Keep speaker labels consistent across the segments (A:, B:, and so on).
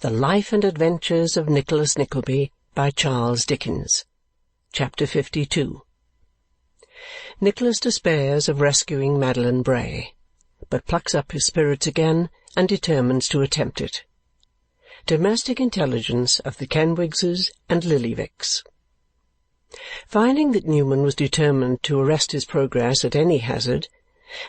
A: The Life and Adventures of Nicholas Nickleby by Charles Dickens. Chapter 52. Nicholas despairs of rescuing Madeline Bray, but plucks up his spirits again and determines to attempt it. Domestic Intelligence of the Kenwigses and Lillyvicks. Finding that Newman was determined to arrest his progress at any hazard,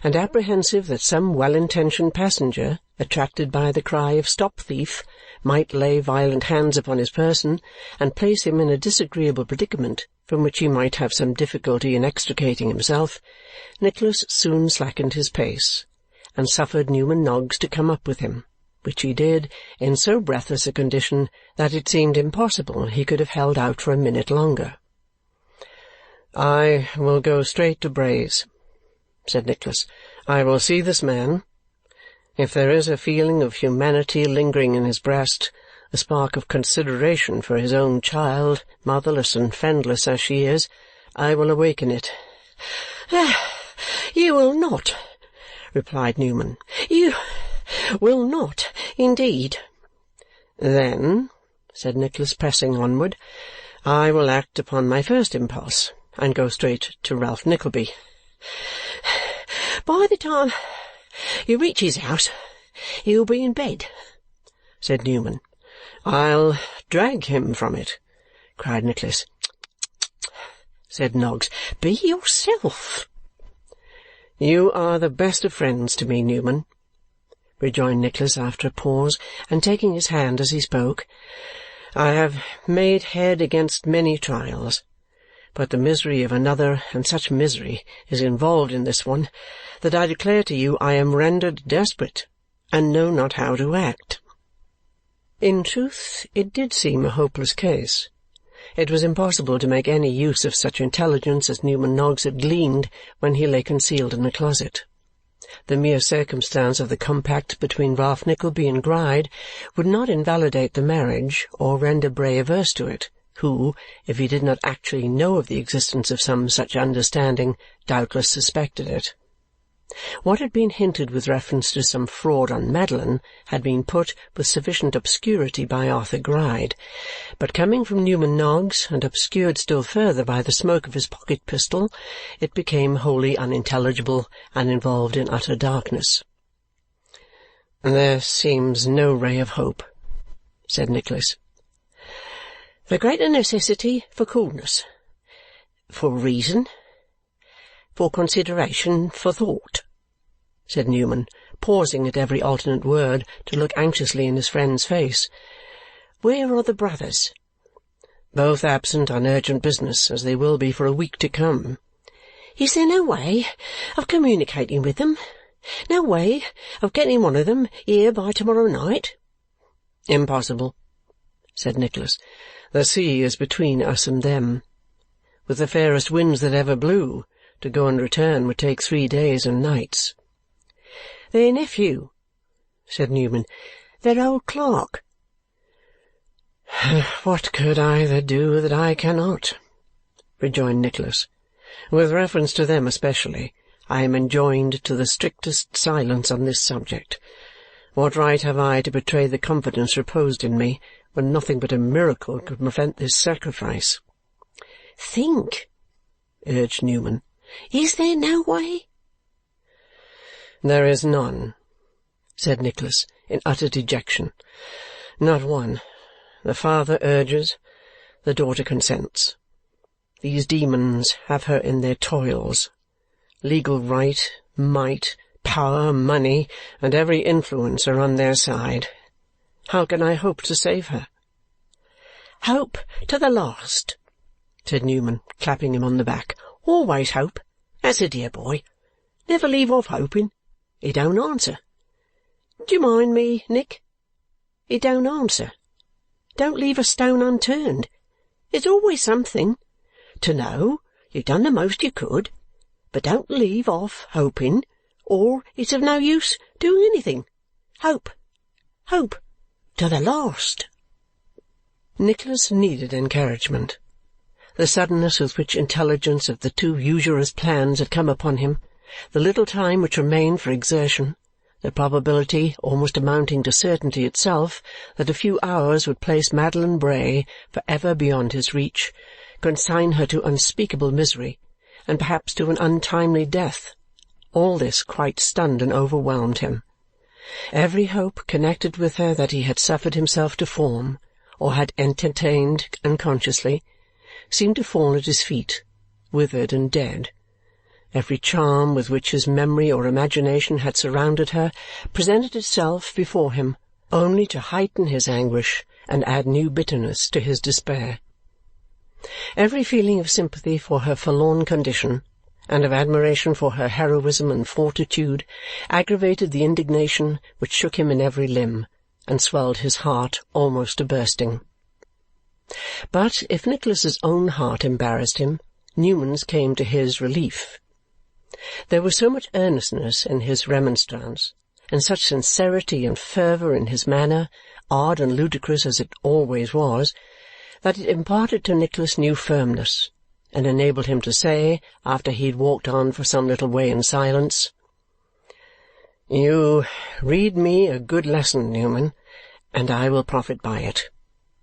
A: and apprehensive that some well-intentioned passenger, attracted by the cry of "Stop, thief!" might lay violent hands upon his person and place him in a disagreeable predicament from which he might have some difficulty in extricating himself, Nicholas soon slackened his pace and suffered Newman Noggs to come up with him, which he did in so breathless a condition that it seemed impossible he could have held out for a minute longer. "I will go straight to Bray's," said Nicholas. "I will see this man. If there is a feeling of humanity lingering in his breast, a spark of consideration for his own child, motherless and friendless as she is, I will awaken it." "You will not," replied Newman. "You will not, indeed." "Then," said Nicholas, pressing onward, "I will act upon my first impulse and go straight to Ralph Nickleby." "By the time you reach his house, he'll be in bed," said Newman. "I'll drag him from it," cried Nicholas. said Noggs. "Be yourself." "You are the best of friends to me, Newman," rejoined Nicholas after a pause, and taking his hand as he spoke. "I have made head against many trials, but the misery of another, and such misery, is involved in this one, that I declare to you I am rendered desperate, and know not how to act." In truth, it did seem a hopeless case. It was impossible to make any use of such intelligence as Newman Noggs had gleaned when he lay concealed in the closet. The mere circumstance of the compact between Ralph Nickleby and Gride would not invalidate the marriage or render Bray averse to it, who, if he did not actually know of the existence of some such understanding, doubtless suspected it. What had been hinted with reference to some fraud on Madeline had been put with sufficient obscurity by Arthur Gride, but coming from Newman Noggs, and obscured still further by the smoke of his pocket-pistol, it became wholly unintelligible and involved in utter darkness. "There seems no ray of hope," said Nicholas. "The greater necessity for coolness, for reason, for consideration, for thought," said Newman, pausing at every alternate word to look anxiously in his friend's face. "Where are the brothers?" "Both absent on urgent business, as they will be for a week to come." "Is there no way of communicating with them? No way of getting one of them here by to-morrow night?" "Impossible," said Nicholas. "The sea is between us and them. With the fairest winds that ever blew, to go and return would take 3 days and nights." "Their nephew," said Newman. "Their old clerk." "What could either do that I cannot?" rejoined Nicholas. "With reference to them especially, I am enjoined to the strictest silence on this subject. What right have I to betray the confidence reposed in me, when nothing but a miracle could prevent this sacrifice?" "Think," urged Newman. "Is there no way?" "There is none," said Nicholas, in utter dejection. "Not one. The father urges, the daughter consents. These demons have her in their toils. Legal right, might, power, money, and every influence are on their side. How can I hope to save her?" "Hope to the last," said Newman, clapping him on the back. "Always hope. That's a dear boy. Never leave off hoping. It don't answer. Do you mind me, Nick? It don't answer. Don't leave a stone unturned. There's always something. To know you've done the most you could, but don't leave off hoping, or it's of no use doing anything. Hope, hope, to the last." Nicholas needed encouragement. The suddenness with which intelligence of the two usurers' plans had come upon him, the little time which remained for exertion, the probability, almost amounting to certainty itself, that a few hours would place Madeline Bray for ever beyond his reach, consign her to unspeakable misery, and perhaps to an untimely death, all this quite stunned and overwhelmed him. Every hope connected with her that he had suffered himself to form, or had entertained unconsciously, seemed to fall at his feet, withered and dead. Every charm with which his memory or imagination had surrounded her presented itself before him only to heighten his anguish and add new bitterness to his despair. Every feeling of sympathy for her forlorn condition and of admiration for her heroism and fortitude aggravated the indignation which shook him in every limb and swelled his heart almost to bursting. But if Nicholas's own heart embarrassed him, Newman's came to his relief. There was so much earnestness in his remonstrance, and such sincerity and fervour in his manner, odd and ludicrous as it always was, that it imparted to Nicholas new firmness, and enabled him to say, after he had walked on for some little way in silence, "You read me a good lesson, Newman, and I will profit by it.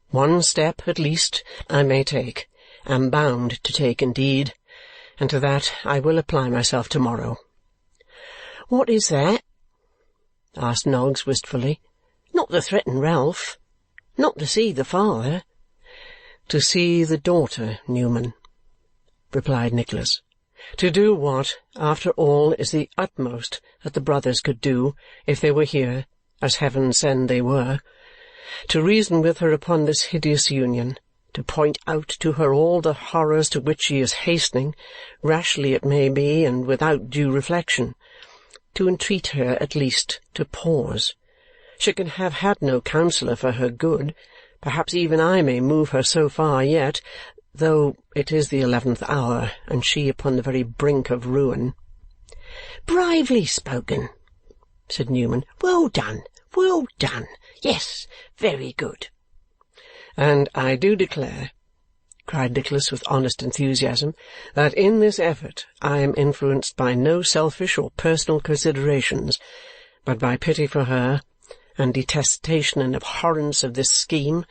A: One step, at least, I may take, am bound to take indeed, and to that I will apply myself to-morrow." "What is that?" asked Noggs wistfully. "Not to threaten Ralph? Not to see the father?" "To see the daughter, Newman," replied Nicholas. "To do what, after all, is the utmost that the brothers could do, if they were here, as heaven send they were. To reason with her upon this hideous union, to point out to her all the horrors to which she is hastening, rashly it may be, and without due reflection. To entreat her, at least, to pause. She can have had no counsellor for her good. Perhaps even I may move her so far yet, though it is the 11th hour, and she upon the very brink of ruin." "Bravely spoken," said Newman. "Well done, well done. Yes, very good." "And I do declare," cried Nicholas with honest enthusiasm, "that in this effort I am influenced by no selfish or personal considerations, but by pity for her, and detestation and abhorrence of this scheme,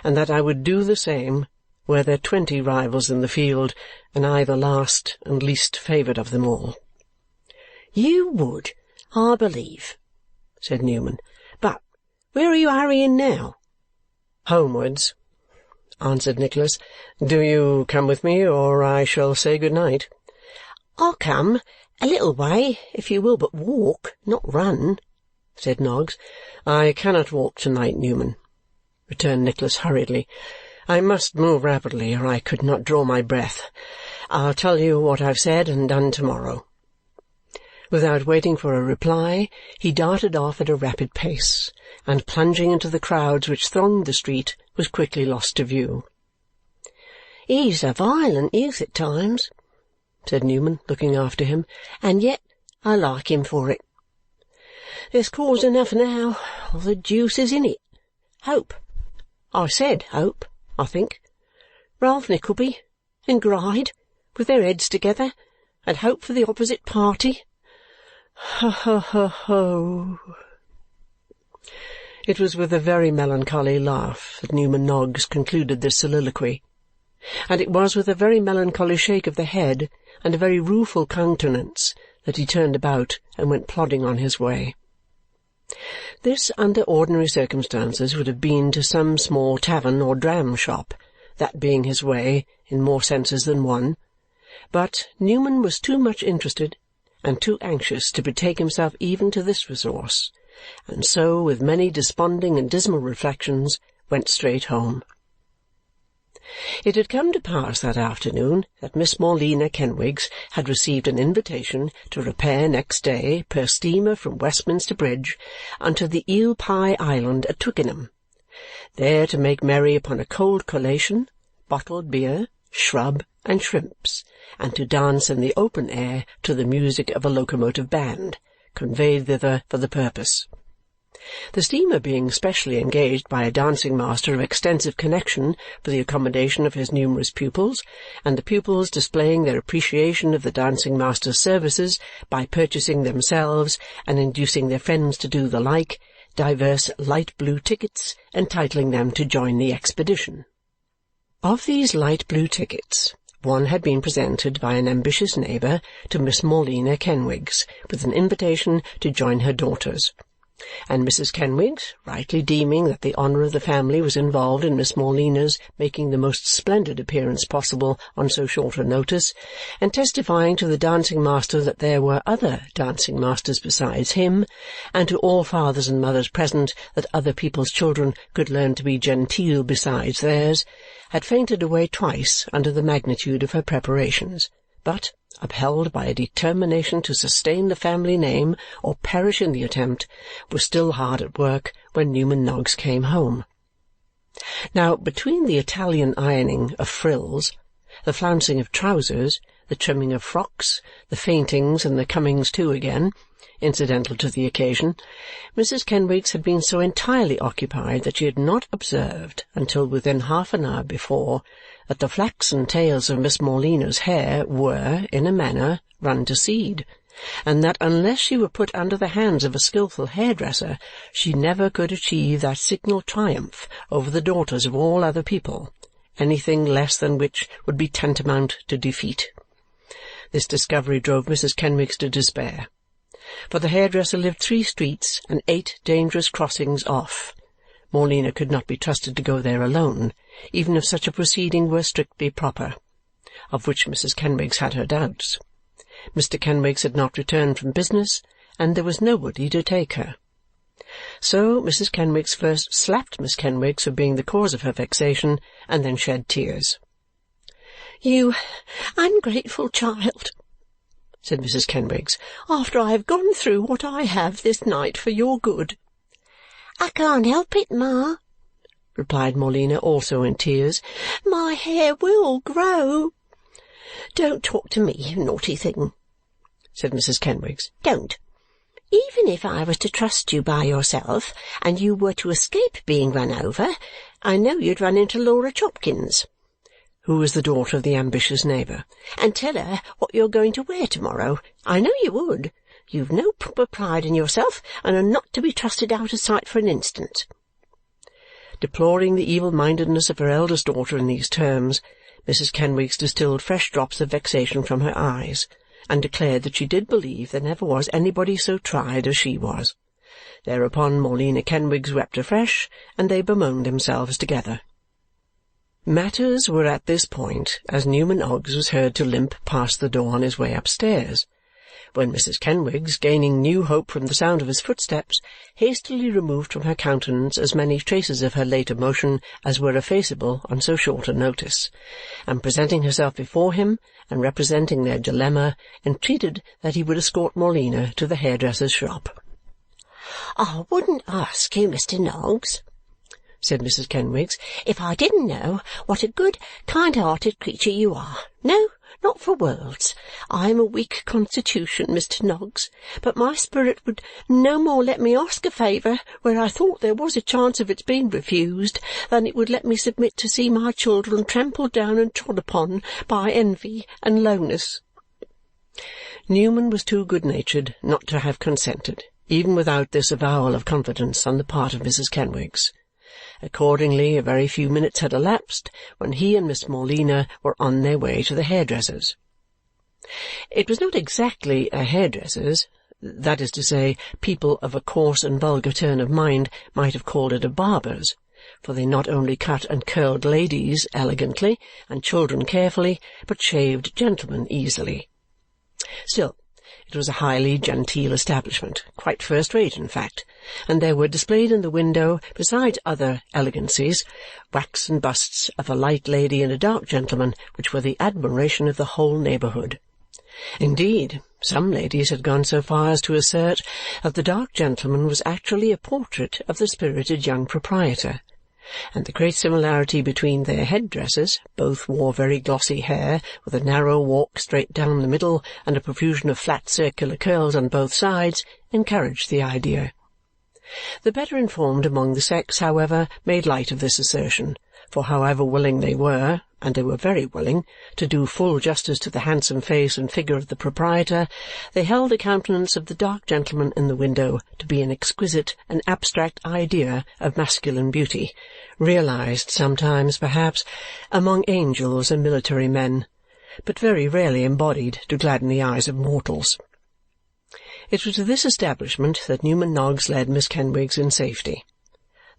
A: and that I would do the same were there 20 rivals in the field, and I the last and least favoured of them all." "You would, I believe," said Newman. "But where are you hurrying now?" "Homewards," answered Nicholas. "Do you come with me, or I shall say good night." "I'll come a little way, if you will but walk, not run," said Noggs. "I cannot walk to-night, Newman," returned Nicholas hurriedly. "I must move rapidly, or I could not draw my breath. I'll tell you what I've said and done to-morrow." Without waiting for a reply, he darted off at a rapid pace, and plunging into the crowds which thronged the street, was quickly lost to view. "He's a violent youth at times," said Newman, looking after him, "and yet I like him for it. There's cause enough now, or the deuce is in it. Hope. I said hope, I think. Ralph Nickleby and Gride, with their heads together, and hope for the opposite party. Ho, ho, ho, ho!" It was with a very melancholy laugh that Newman Noggs concluded this soliloquy, and it was with a very melancholy shake of the head and a very rueful countenance that he turned about and went plodding on his way. This, under ordinary circumstances, would have been to some small tavern or dram-shop, that being his way in more senses than one. But Newman was too much interested and too anxious to betake himself even to this resource, and so, with many desponding and dismal reflections, went straight home. It had come to pass that afternoon that Miss Morleena Kenwigs had received an invitation to repair next day per steamer from Westminster Bridge unto the Eel Pie Island at Twickenham, there to make merry upon a cold collation, bottled beer, shrub, and shrimps, and to dance in the open air to the music of a locomotive band, conveyed thither for the purpose. The steamer being specially engaged by a dancing-master of extensive connection for the accommodation of his numerous pupils, and the pupils displaying their appreciation of the dancing-master's services by purchasing themselves and inducing their friends to do the like, divers light blue tickets entitling them to join the expedition. Of these light blue tickets, one had been presented by an ambitious neighbour to Miss Morleena Kenwigs with an invitation to join her daughters, and Mrs. Kenwigs, rightly deeming that the honour of the family was involved in Miss Morleena's making the most splendid appearance possible on so short a notice, and testifying to the dancing-master that there were other dancing-masters besides him, and to all fathers and mothers present that other people's children could learn to be genteel besides theirs, had fainted away twice under the magnitude of her preparations, but, upheld by a determination to sustain the family name or perish in the attempt, was still hard at work when Newman Noggs came home. Now, between the Italian ironing of frills, the flouncing of trousers, the trimming of frocks, the faintings and the comings to again, incidental to the occasion, Mrs. Kenwigs had been so entirely occupied that she had not observed until within half an hour before that the flaxen tails of Miss Morleena's hair were, in a manner, run to seed, and that unless she were put under the hands of a skilful hairdresser, she never could achieve that signal triumph over the daughters of all other people, anything less than which would be tantamount to defeat. This discovery drove Mrs. Kenwigs to despair, for the hairdresser lived 3 streets and 8 dangerous crossings off. Morleena could not be trusted to go there alone, even if such a proceeding were strictly proper, of which Mrs. Kenwigs had her doubts. Mr. Kenwigs had not returned from business, and there was nobody to take her. So Mrs. Kenwigs first slapped Miss Kenwigs for being the cause of her vexation, and then shed tears. "You ungrateful child," said Mrs. Kenwigs, "after I have gone through what I have this night for your good." "I can't help it, Ma," replied Morleena, also in tears. "My hair will grow." "Don't talk to me, you naughty thing," said Mrs. Kenwigs. "Don't. Even if I was to trust you by yourself, and you were to escape being run over, I know you'd run into Laura Chopkins," who was the daughter of the ambitious neighbour, "and tell her what you're going to wear to-morrow. I know you would. You've no proper pride in yourself and are not to be trusted out of sight for an instant." Deploring the evil-mindedness of her eldest daughter in these terms, Mrs. Kenwigs distilled fresh drops of vexation from her eyes, and declared that she did believe there never was anybody so tried as she was. Thereupon Morleena Kenwigs wept afresh, and they bemoaned themselves together. Matters were at this point as Newman Noggs was heard to limp past the door on his way upstairs, when Mrs. Kenwigs, gaining new hope from the sound of his footsteps, hastily removed from her countenance as many traces of her late emotion as were effaceable on so short a notice, and presenting herself before him and representing their dilemma, entreated that he would escort Morleena to the hairdresser's shop. "I wouldn't ask you, Mr. Noggs," said Mrs. Kenwigs, "if I didn't know what a good, kind-hearted creature you are. No, not for worlds. I am a weak constitution, Mr. Noggs, but my spirit would no more let me ask a favour where I thought there was a chance of its being refused than it would let me submit to see my children trampled down and trod upon by envy and lowness." Newman was too good-natured not to have consented, even without this avowal of confidence on the part of Mrs. Kenwigs. Accordingly, a very few minutes had elapsed when he and Miss Morleena were on their way to the hairdresser's. It was not exactly a hairdresser's. That is to say, people of a coarse and vulgar turn of mind might have called it a barber's, for they not only cut and curled ladies elegantly and children carefully, but shaved gentlemen easily. Still, it was a highly genteel establishment, quite first-rate in fact, and there were displayed in the window, besides other elegancies, waxen busts of a light lady and a dark gentleman, which were the admiration of the whole neighbourhood. Indeed, some ladies had gone so far as to assert that the dark gentleman was actually a portrait of the spirited young proprietor, and the great similarity between their head-dresses, both wore very glossy hair with a narrow walk straight down the middle and a profusion of flat circular curls on both sides, encouraged the idea. The better informed among the sex, however, made light of this assertion, for however willing they were, and they were very willing, to do full justice to the handsome face and figure of the proprietor, they held the countenance of the dark gentleman in the window to be an exquisite and abstract idea of masculine beauty, realized sometimes, perhaps, among angels and military men, but very rarely embodied to gladden the eyes of mortals. It was to this establishment that Newman Noggs led Miss Kenwigs in safety.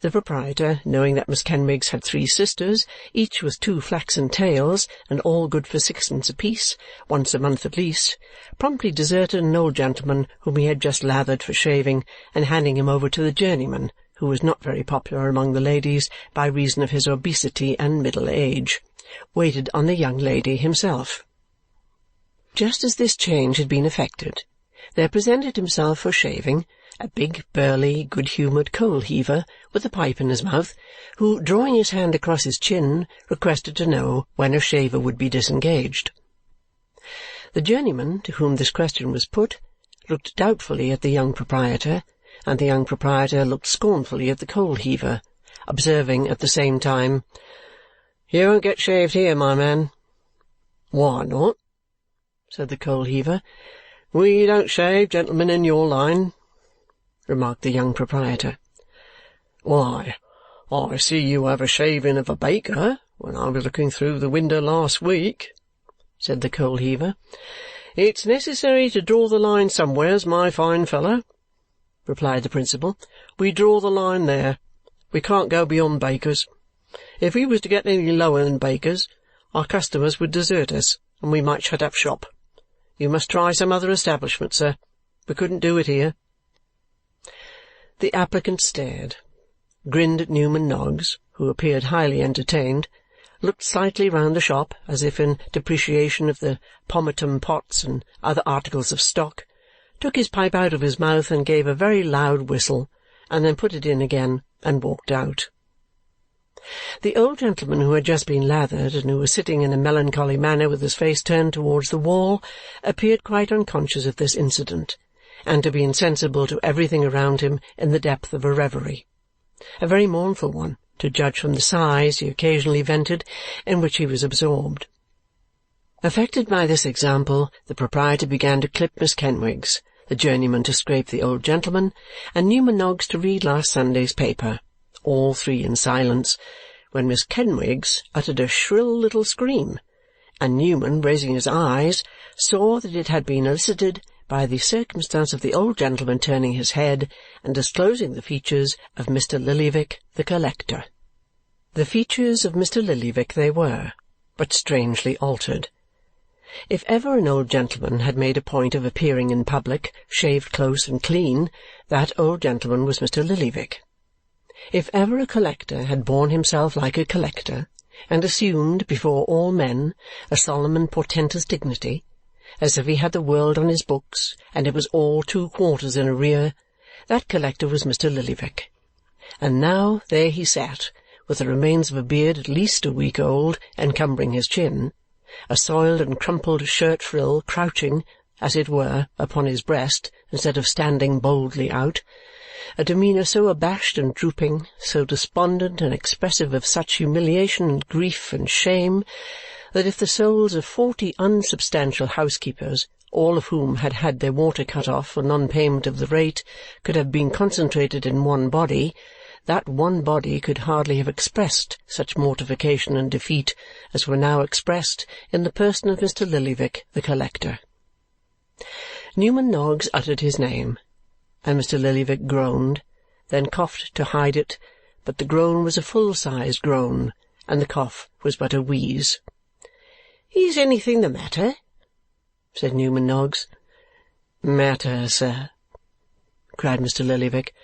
A: The proprietor, knowing that Miss Kenwigs had 3 sisters, each with 2 flaxen tails, and all good for 6pence apiece, once a month at least, promptly deserted an old gentleman whom he had just lathered for shaving, and handing him over to the journeyman, who was not very popular among the ladies by reason of his obesity and middle age, waited on the young lady himself. Just as this change had been effected, there presented himself for shaving a big, burly, good-humoured coal-heaver with a pipe in his mouth, who, drawing his hand across his chin, requested to know when a shaver would be disengaged. The journeyman, to whom this question was put, looked doubtfully at the young proprietor, and the young proprietor looked scornfully at the coal-heaver, observing at the same time, "You won't get shaved here, my man." "Why not?" said the coal-heaver. "We don't shave gentlemen in your line," remarked the young proprietor. "Why, I see you have a shaving of a baker when I was looking through the window last week," said the coal-heaver. "It's necessary to draw the line somewheres, my fine fellow," replied the principal. "We draw the line there. We can't go beyond bakers. If we was to get any lower than bakers, our customers would desert us, and we might shut up shop. You must try some other establishment, sir. We couldn't do it here." The applicant stared, grinned at Newman Noggs, who appeared highly entertained, looked slightly round the shop as if in depreciation of the pomatum pots and other articles of stock, took his pipe out of his mouth and gave a very loud whistle, and then put it in again and walked out. The old gentleman who had just been lathered and who was sitting in a melancholy manner with his face turned towards the wall appeared quite unconscious of this incident, and to be insensible to everything around him in the depth of a reverie, a very mournful one, to judge from the sighs he occasionally vented, in which he was absorbed. Affected by this example, the proprietor began to clip Miss Kenwigs, the journeyman to scrape the old gentleman, and Newman Noggs to read last Sunday's paper, all 3 in silence, when Miss Kenwigs uttered a shrill little scream, and Newman, raising his eyes, saw that it had been elicited by the circumstance of the old gentleman turning his head and disclosing the features of Mr. Lillyvick the collector. The features of Mr. Lillyvick they were, but strangely altered. If ever an old gentleman had made a point of appearing in public, shaved close and clean, that old gentleman was Mr. Lillyvick. If ever a collector had borne himself like a collector, and assumed, before all men, a solemn and portentous dignity, as if he had the world on his books and it was all 2 quarters in arrear, that collector was Mr. Lillyvick. And now there he sat, with the remains of a beard at least a week old encumbering his chin, a soiled and crumpled shirt-frill crouching, as it were, upon his breast instead of standing boldly out, a demeanour so abashed and drooping, so despondent and expressive of such humiliation and grief and shame, that if the souls of 40 unsubstantial housekeepers, all of whom had had their water cut off for non-payment of the rate, could have been concentrated in one body, that one body could hardly have expressed such mortification and defeat as were now expressed in the person of Mr. Lillyvick the collector. Newman Noggs uttered his name, and Mr. Lillyvick groaned, then coughed to hide it, but the groan was a full-sized groan, and the cough was but a wheeze. "Is anything the matter?" said Newman Noggs. "Matter, sir?" cried Mr. Lillyvick.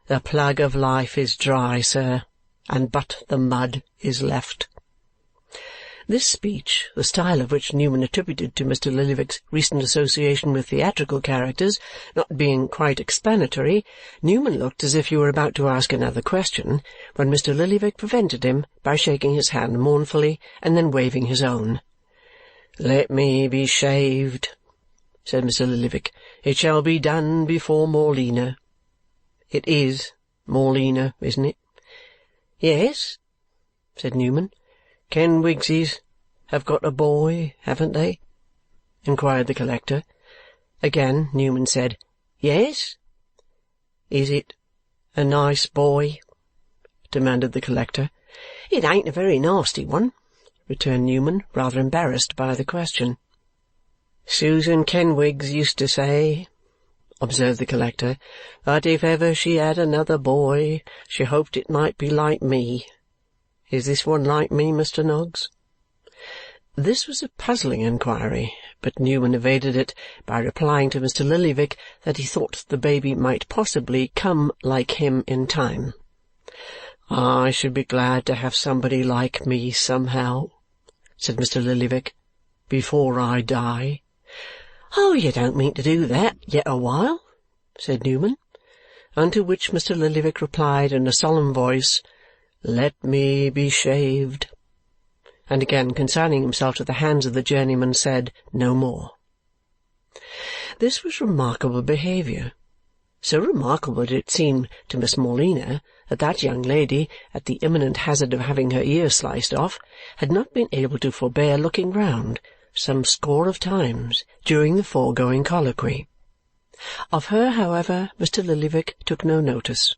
A: "The plug of life is dry, sir, and but the mud is left." This speech, the style of which Newman attributed to Mr. Lillyvick's recent association with theatrical characters, not being quite explanatory, Newman looked as if he were about to ask another question, when Mr. Lillyvick prevented him by shaking his hand mournfully and then waving his own. "Let me be shaved," said Mr. Lillyvick. "It shall be done before Morleena." It is Morleena, isn't it?" "Yes," said Newman. "Kenwigses have got a boy, haven't they?" inquired the collector. Again Newman said, "Yes." "Is it a nice boy?" demanded the collector. "It ain't a very nasty one," returned Newman, rather embarrassed by the question. "Susan Kenwigs used to say," observed the collector, "that if ever she had another boy, she hoped it might be like me. Is this one like me, Mr. Noggs?" This was a puzzling inquiry, but Newman evaded it by replying to Mr. Lillyvick that he thought the baby might possibly come like him in time. "I should be glad to have somebody like me somehow," said Mr. Lillyvick, "before I die." "Oh, you don't mean to do that yet awhile?" said Newman. Unto which Mr. Lillyvick replied in a solemn voice, "Let me be shaved," and again consigning himself to the hands of the journeyman, said no more. This was remarkable behaviour. So remarkable did it seem to Miss Morleena that that young lady, at the imminent hazard of having her ear sliced off, had not been able to forbear looking round some score of times during the foregoing colloquy. Of her, however, Mr. Lillyvick took no notice,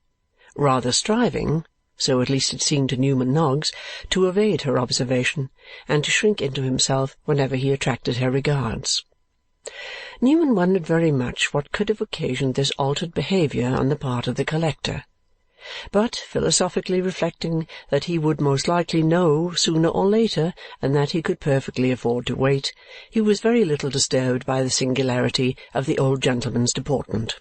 A: rather striving, so at least it seemed to Newman Noggs, to evade her observation and to shrink into himself whenever he attracted her regards. Newman wondered very much what could have occasioned this altered behaviour on the part of the collector, but, philosophically reflecting that he would most likely know sooner or later and that he could perfectly afford to wait, he was very little disturbed by the singularity of the old gentleman's deportment.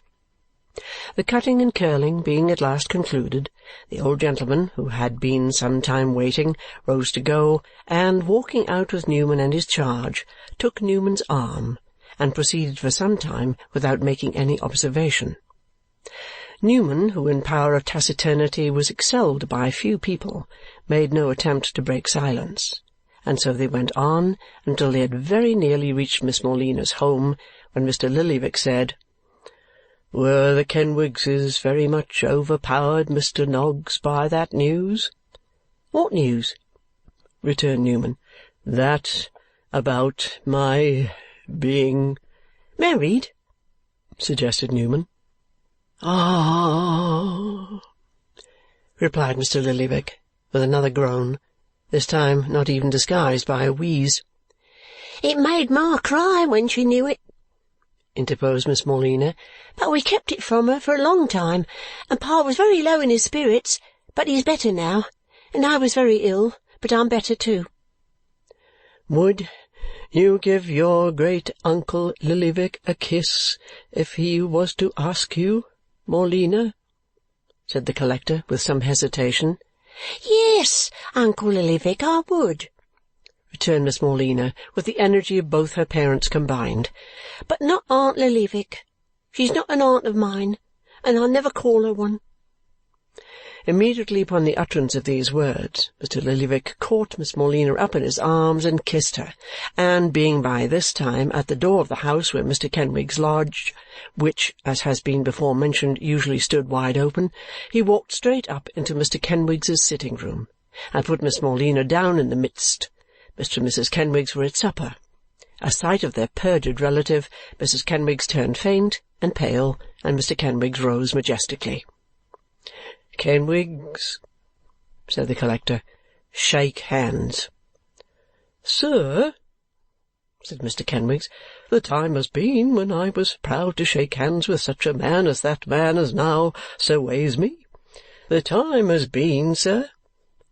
A: The cutting and curling being at last concluded, the old gentleman, who had been some time waiting, rose to go, and, walking out with Newman and his charge, took Newman's arm and proceeded for some time without making any observation. Newman, who in power of taciturnity was excelled by few people, made no attempt to break silence, and so they went on until they had very nearly reached Miss Morleena's home, when Mr. Lillyvick said, "Were the Kenwigses very much overpowered, Mr. Noggs, by that news?" "What news?" returned Newman. "That about my being—" "Married?" suggested Newman. "Ah!" replied Mr. Lillyvick with another groan, this time not even disguised by a wheeze. "It made Ma cry when she knew it," interposed Miss Morleena, "but we kept it from her for a long time, and Pa was very low in his spirits, but he's better now, and I was very ill, but I'm better too." "Would you give your great-uncle Lillyvick a kiss if he was to ask you, Morleena?" said the collector with some hesitation. "Yes, Uncle Lillyvick, I would," returned Miss Morleena with the energy of both her parents combined, "but not Aunt Lillyvick. She's not an aunt of mine, and I'll never call her one." Immediately upon the utterance of these words, Mr. Lillyvick caught Miss Morleena up in his arms and kissed her, and being by this time at the door of the house where Mr. Kenwigs lodged, which, as has been before mentioned, usually stood wide open, he walked straight up into Mr. Kenwigs's sitting-room and put Miss Morleena down in the midst. Mr. and Mrs. Kenwigs were at supper. At sight of their perjured relative, Mrs. Kenwigs turned faint and pale, and Mr. Kenwigs rose majestically. "Kenwigs," said the collector, "shake hands." "Sir," said Mr. Kenwigs, "the time has been when I was proud to shake hands with such a man as that man as now so weighs me. The time has been, sir,"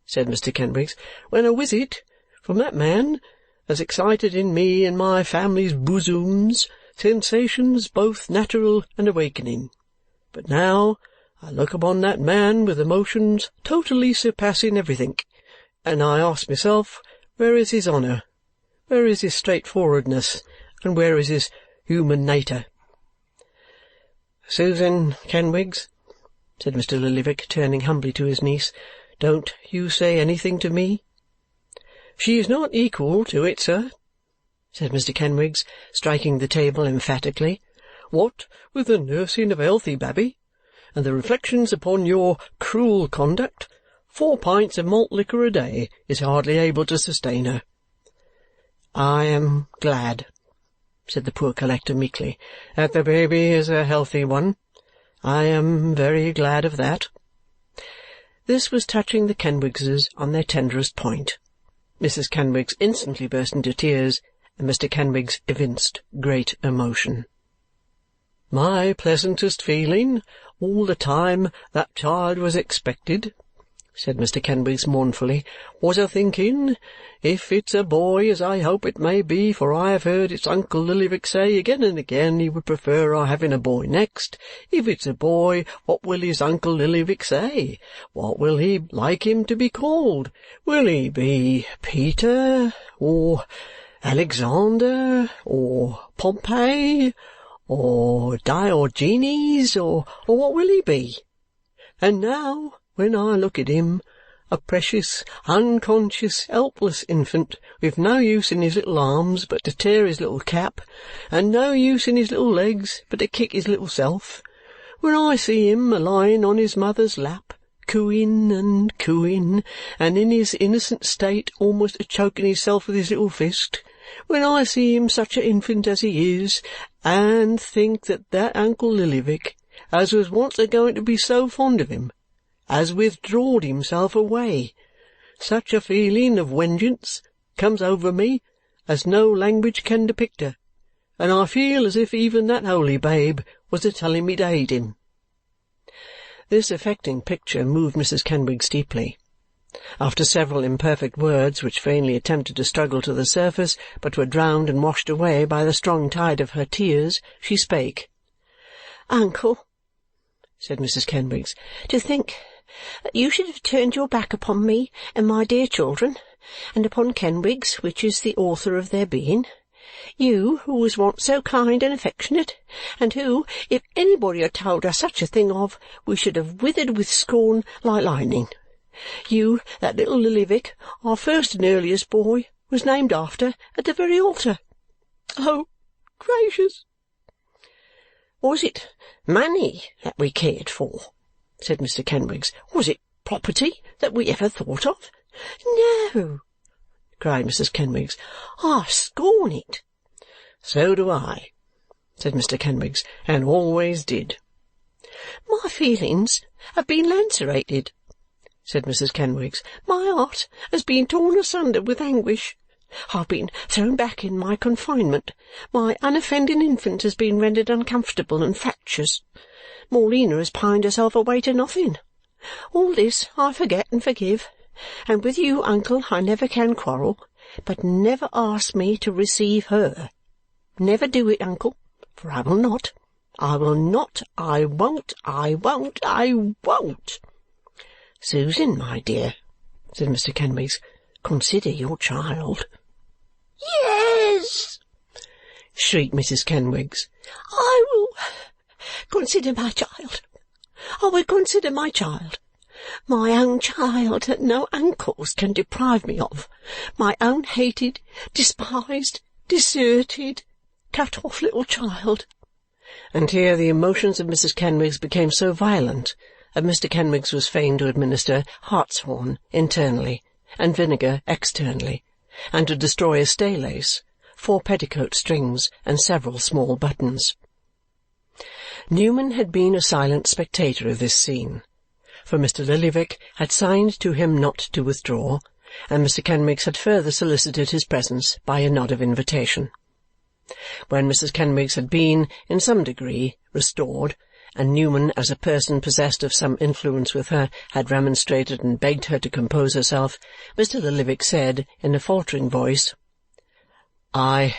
A: said Mr. Kenwigs, "when a visit from that man has excited in me and my family's bosoms sensations both natural and awakening. But now I look upon that man with emotions totally surpassing everythink, and I ask myself, where is his honour, where is his straightforwardness, and where is his human natur?" "Susan Kenwigs," said Mr. Lillyvick, turning humbly to his niece, "don't you say anything to me?" "She is not equal to it, sir," said Mr. Kenwigs, striking the table emphatically. "What with the nursing of a healthy babby, and the reflections upon your cruel conduct, 4 pints of malt liquor a day is hardly able to sustain her." "I am glad," said the poor collector meekly, "that the baby is a healthy one. I am very glad of that." This was touching the Kenwigses on their tenderest point. Mrs. Kenwigs instantly burst into tears, and Mr. Kenwigs evinced great emotion. "My pleasantest feeling, all the time that child was expected," said Mr. Kenwigs mournfully, "was a-thinking, if it's a boy, as I hope it may be, for I have heard its Uncle Lillyvick say again and again he would prefer our having a boy next, if it's a boy, what will his Uncle Lillyvick say? What will he like him to be called? Will he be Peter, or Alexander, or Pompey, or Diogenes, or what will he be? And now, when I look at him, a precious, unconscious, helpless infant, with no use in his little arms but to tear his little cap, and no use in his little legs but to kick his little self, when I see him a-lying on his mother's lap, cooing, and in his innocent state almost a-choking himself with his little fist, when I see him such a infant as he is, and think that that Uncle Lillyvick, as was once a-going to be so fond of him, has withdrawed himself away, such a feeling of wengeance comes over me as no language can depict her, and I feel as if even that holy babe was a-telling me to hate him." This affecting picture moved Mrs. Kenwigs deeply. After several imperfect words which vainly attempted to struggle to the surface but were drowned and washed away by the strong tide of her tears, she spake. "Uncle," said Mrs. Kenwigs, "to think that you should have turned your back upon me and my dear children, and upon Kenwigs, which is the author of their being. You, who was once so kind and affectionate, and who, if anybody had told us such a thing of, we should have withered with scorn like lightning. You, that little Lillyvick, our first and earliest boy, was named after at the very altar. Oh, gracious!" "Was it money that we cared for?" said Mr. Kenwigs. "Was it property that we ever thought of?" "No," cried Mrs. Kenwigs. "I scorn it." "So do I," said Mr. Kenwigs, "and always did." "My feelings have been lacerated," said Mrs. Kenwigs. "My heart has been torn asunder with anguish. I've been thrown back in my confinement. My unoffending infant has been rendered uncomfortable and fractious. Morlena has pined herself away to nothing. All this I forget and forgive, and with you, uncle, I never can quarrel, but never ask me to receive her. Never do it, uncle, for I will not. I will not. I won't. I won't. I won't." "Susan, my dear," said Mr. Kenwigs, "consider your child."
B: "Yes!"
A: shrieked Mrs. Kenwigs.
B: "I will consider my child. I will consider my child. My own child that no uncles can deprive me of. My own hated, despised, deserted, cut-off little child."
A: And here the emotions of Mrs. Kenwigs became so violent that Mr. Kenwigs was fain to administer hartshorn internally and vinegar externally, and to destroy a staylace, 4 petticoat strings, and several small buttons. Newman had been a silent spectator of this scene, for Mr. Lillyvick had signed to him not to withdraw, and Mr. Kenwigs had further solicited his presence by a nod of invitation. When Mrs. Kenwigs had been, in some degree, restored, and Newman, as a person possessed of some influence with her, had remonstrated and begged her to compose herself, Mr. Lillyvick said, in a faltering voice, "I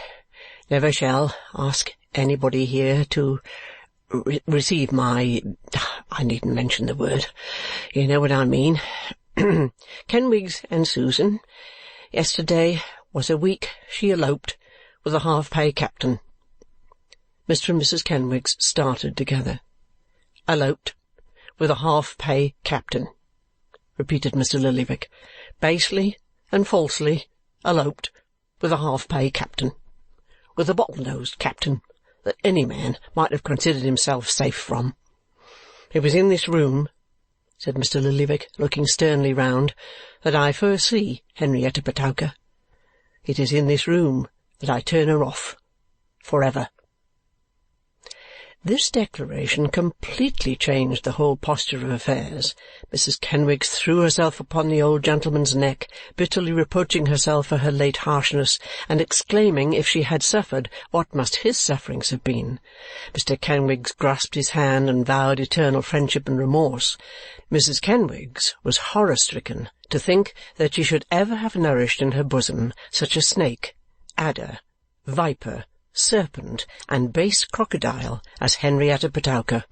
A: never shall ask anybody here to receive my... I needn't mention the word. You know what I mean. Kenwigs and Susan. Yesterday was a week she eloped with a half-pay captain." Mr. and Mrs. Kenwigs started together. "Eloped with a half-pay captain," repeated Mr. Lillyvick. "Basely and falsely eloped with a half-pay captain. With a bottle-nosed captain that any man might have considered himself safe from. "It was in this room," said Mr. Lillyvick, looking sternly round, "that I first see Henrietta Petowker. It is in this room that I turn her off for ever." This declaration completely changed the whole posture of affairs. Mrs. Kenwigs threw herself upon the old gentleman's neck, bitterly reproaching herself for her late harshness, and exclaiming, if she had suffered, what must his sufferings have been? Mr. Kenwigs grasped his hand and vowed eternal friendship and remorse. Mrs. Kenwigs was horror-stricken to think that she should ever have nourished in her bosom such a snake, adder, viper, serpent, and base crocodile as Henrietta Petowker.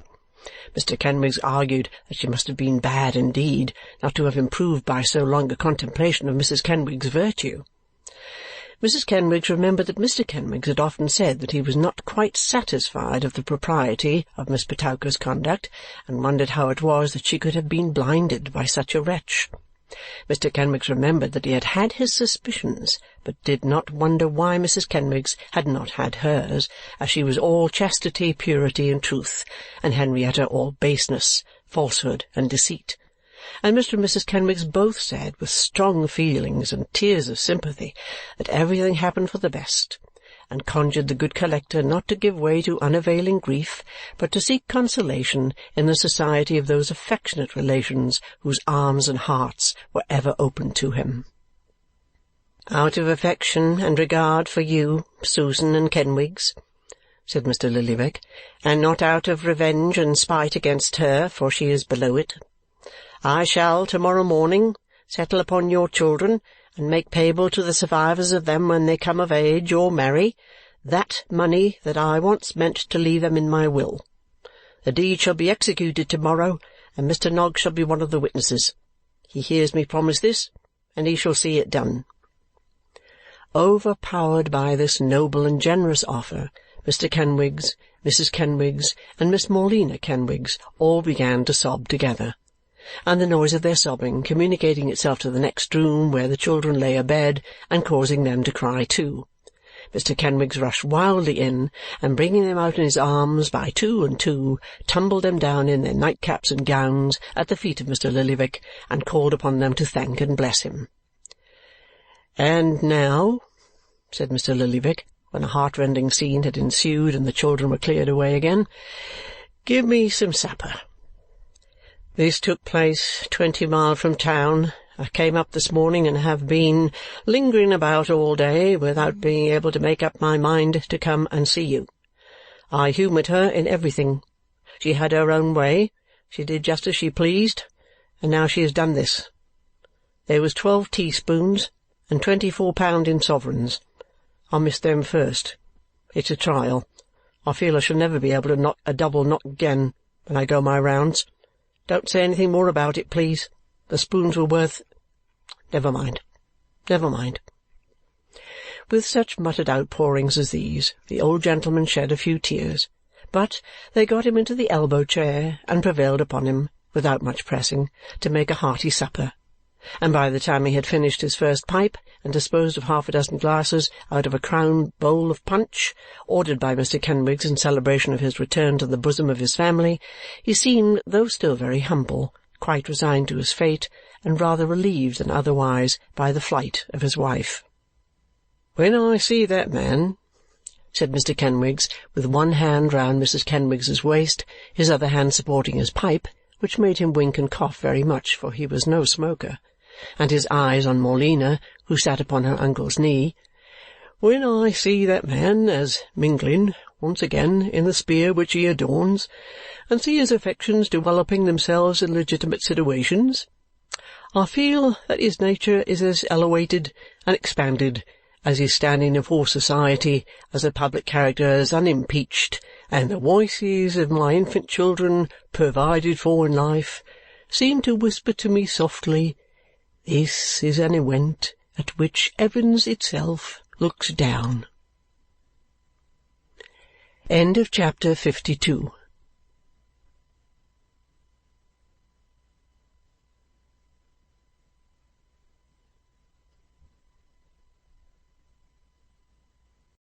A: Mr. Kenwigs argued that she must have been bad indeed not to have improved by so long a contemplation of Mrs. Kenwigs's virtue. Mrs. Kenwigs remembered that Mr. Kenwigs had often said that he was not quite satisfied of the propriety of Miss Petowker's conduct, and wondered how it was that she could have been blinded by such a wretch. Mr. Kenwigs remembered that he had had his suspicions, but did not wonder why Mrs. Kenwigs had not had hers, as she was all chastity, purity, and truth, and Henrietta all baseness, falsehood, and deceit. And Mr. and Mrs. Kenwigs both said, with strong feelings and tears of sympathy, that everything happened for the best, and conjured the good collector not to give way to unavailing grief, but to seek consolation in the society of those affectionate relations whose arms and hearts were ever open to him. "Out of affection and regard for you, Susan and Kenwigs," said Mr. Lillyvick, "and not out of revenge and spite against her, for she is below it, I shall to-morrow morning settle upon your children and make payable to the survivors of them when they come of age or marry that money that I once meant to leave them in my will. The deed shall be executed to-morrow, and Mr. Noggs shall be one of the witnesses. He hears me promise this, and he shall see it done." Overpowered by this noble and generous offer, Mr. Kenwigs, Mrs. Kenwigs, and Miss Morleena Kenwigs all began to sob together, and the noise of their sobbing communicating itself to the next room where the children lay abed and causing them to cry too. Mr. Kenwigs rushed wildly in, and bringing them out in his arms by two and two, tumbled them down in their nightcaps and gowns at the feet of Mr. Lillyvick, and called upon them to thank and bless him. "And now," said Mr. Lillyvick, when a heart-rending scene had ensued and the children were cleared away again, "give me some supper. This took place 20 mile from town. I came up this morning and have been lingering about all day without being able to make up my mind to come and see you. I humoured her in everything. She had her own way. She did just as she pleased, and now she has done this. There was 12 teaspoons and £24 in sovereigns. I missed them first. It's a trial. I feel I shall never be able to knock a double knock again when I go my rounds. Don't say anything more about it, please. The spoons were worth... Never mind. Never mind." With such muttered outpourings as these, the old gentleman shed a few tears, but they got him into the elbow-chair and prevailed upon him, without much pressing, to make a hearty supper, and by the time he had finished his first pipe and disposed of 6 glasses out of a crown bowl of punch, ordered by Mr. Kenwigs in celebration of his return to the bosom of his family, he seemed, though still very humble, quite resigned to his fate, and rather relieved than otherwise by the flight of his wife. "When I see that man," said Mr. Kenwigs, with one hand round Mrs. Kenwigs's waist, his other hand supporting his pipe, which made him wink and cough very much, for he was no smoker, and his eyes on Morleena, who sat upon her uncle's knee, "when I see that man as mingling once again in the sphere which he adorns, and see his affections developing themselves in legitimate situations, I feel that his nature is as elevated and expanded, as his standing before society as a public character is unimpeached, and the voices of my infant children, provided for in life, seem to whisper to me softly, 'This is an event at which Evans itself looks down.'" End of chapter 52.